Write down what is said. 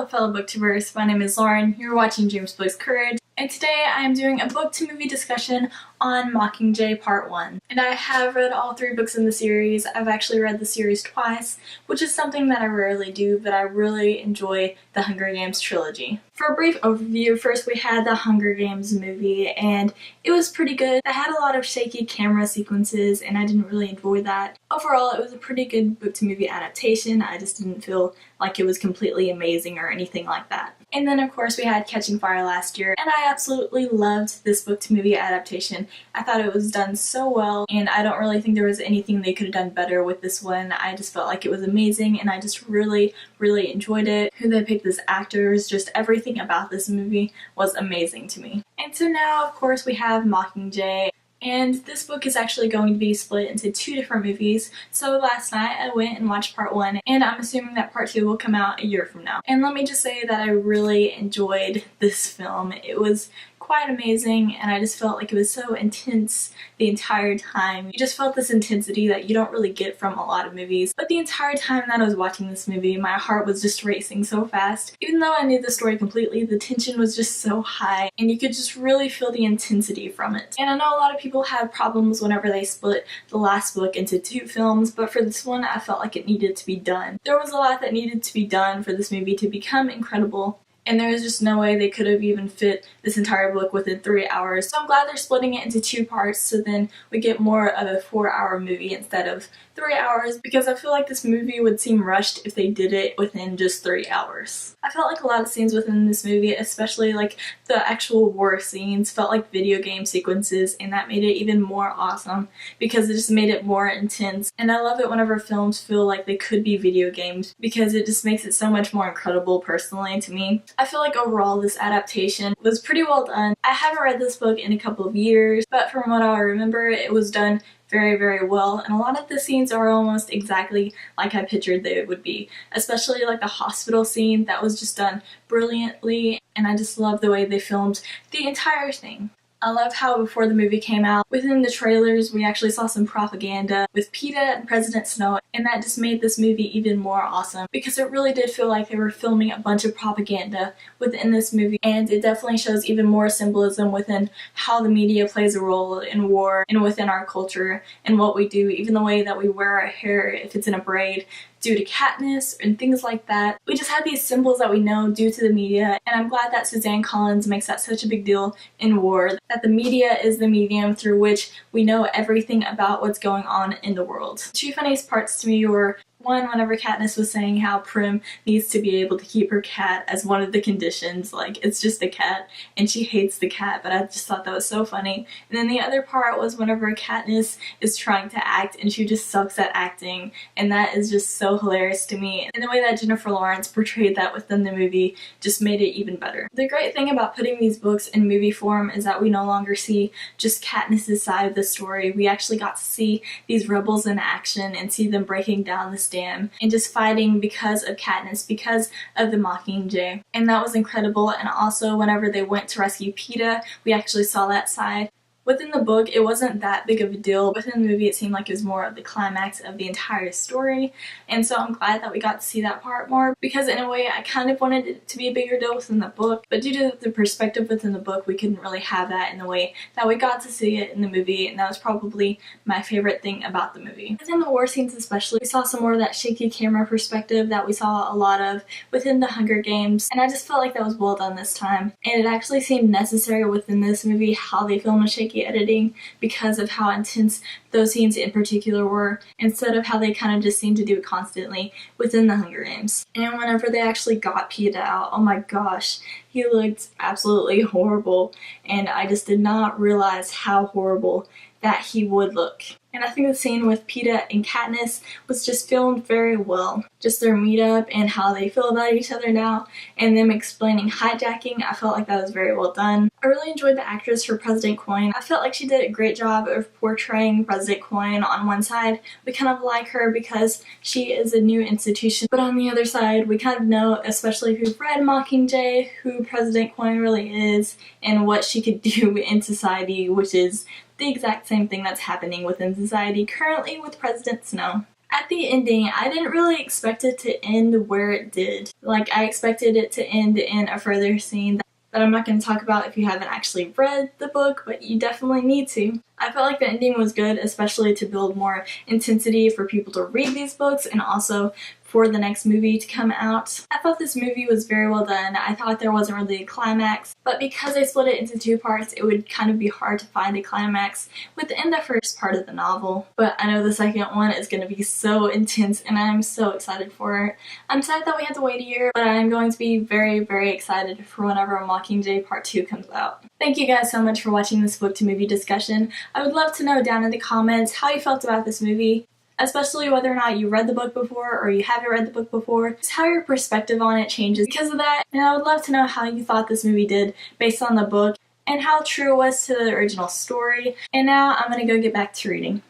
fellow booktubers, my name is Lauren, you're watching James Blake's Courage, and today I am doing a book to movie discussion on Mockingjay Part 1. And I have read all 3 books in the series. I've actually read the series twice, which is something that I rarely do, but I really enjoy the Hunger Games trilogy. For a brief overview, first we had the Hunger Games movie, and it was pretty good. I had a lot of shaky camera sequences, and I didn't really enjoy that. Overall, it was a pretty good book to movie adaptation. I just didn't feel like it was completely amazing or anything like that. And then of course we had Catching Fire last year, and I absolutely loved this book to movie adaptation. I thought it was done so well, and I don't really think there was anything they could have done better with this one. I just felt like it was amazing, and I just really enjoyed it. Who they picked as actors, just everything about this movie was amazing to me. And so now of course we have Mockingjay. And this book is actually going to be split into 2 different movies. So last night I went and watched part 1, and I'm assuming that part 2 will come out a year from now. And let me just say that I really enjoyed this film. It was quite amazing, and I just felt like it was so intense the entire time. You just felt this intensity that you don't really get from a lot of movies. But the entire time that I was watching this movie, my heart was just racing so fast. Even though I knew the story completely, the tension was just so high, and you could just really feel the intensity from it. And I know a lot of people have problems whenever they split the last book into 2 films, but for this one, I felt like it needed to be done. There was a lot that needed to be done for this movie to become incredible, and there was just no way they could have even fit this entire book within 3 hours. So I'm glad they're splitting it into 2 parts, so then we get more of a 4-hour movie instead of 3 hours, because I feel like this movie would seem rushed if they did it within just 3 hours. I felt like a lot of scenes within this movie, especially like the actual war scenes, felt like video game sequences, and that made it even more awesome because it just made it more intense. And I love it whenever films feel like they could be video games, because it just makes it so much more incredible personally to me. I feel like overall this adaptation was pretty well done. I haven't read this book in a couple of years, but from what I remember, it was done very well, and a lot of the scenes are almost exactly like I pictured they would be, especially like the hospital scene. That was just done brilliantly, and I just love the way they filmed the entire thing. I love how before the movie came out, within the trailers we actually saw some propaganda with PETA and President Snow, and that just made this movie even more awesome because it really did feel like they were filming a bunch of propaganda within this movie, and it definitely shows even more symbolism within how the media plays a role in war and within our culture and what we do, even the way that we wear our hair if it's in a braid due to Katniss and things like that. We just have these symbols that we know due to the media, and I'm glad that Suzanne Collins makes that such a big deal in war, that the media is the medium through which we know everything about what's going on in the world. 2 funniest parts to me were, one, whenever Katniss was saying how Prim needs to be able to keep her cat as one of the conditions, like it's just a cat and she hates the cat, but I just thought that was so funny. And then the other part was whenever Katniss is trying to act and she just sucks at acting, and that is just so hilarious to me. And the way that Jennifer Lawrence portrayed that within the movie just made it even better. The great thing about putting these books in movie form is that we no longer see just Katniss's side of the story. We actually got to see these rebels in action and see them breaking down the dam and just fighting because of Katniss, because of the Mockingjay. And that was incredible. And also whenever they went to rescue PETA, we actually saw that side. Within the book, it wasn't that big of a deal. Within the movie, it seemed like it was more of the climax of the entire story. And so I'm glad that we got to see that part more, because in a way, I kind of wanted it to be a bigger deal within the book. But due to the perspective within the book, we couldn't really have that in the way that we got to see it in the movie. And that was probably my favorite thing about the movie. Within the war scenes especially, we saw some more of that shaky camera perspective that we saw a lot of within the Hunger Games. And I just felt like that was well done this time. And it actually seemed necessary within this movie how they filmed a shaky editing, because of how intense those scenes in particular were, instead of how they kind of just seemed to do it constantly within the Hunger Games. And whenever they actually got PETA out, oh my gosh, he looked absolutely horrible, and I just did not realize how horrible that he would look. And I think the scene with PETA and Katniss was just filmed very well. Just their meetup and how they feel about each other now, and them explaining hijacking, I felt like that was very well done. I really enjoyed the actress for President Coin. I felt like she did a great job of portraying President Coin. On one side, we kind of like her because she is a new institution, but on the other side, we kind of know, especially if you've read Mockingjay, who President Coin really is and what she could do in society, which is the exact same thing that's happening within society currently with President Snow. At the ending, I didn't really expect it to end where it did. Like, I expected it to end in a further scene that I'm not going to talk about if you haven't actually read the book, but you definitely need to. I felt like the ending was good, especially to build more intensity for people to read these books and also for the next movie to come out. I thought this movie was very well done. I thought there wasn't really a climax, but because they split it into two parts, it would kind of be hard to find a climax within the first part of the novel. But I know the second one is going to be so intense and I'm so excited for it. I'm sad that we had to wait a year, but I'm going to be very, very excited for whenever Mockingjay Part 2 comes out. Thank you guys so much for watching this book to movie discussion. I would love to know down in the comments how you felt about this movie, especially whether or not you read the book before or you haven't read the book before, just how your perspective on it changes because of that. And I would love to know how you thought this movie did based on the book and how true it was to the original story. And now I'm gonna go get back to reading.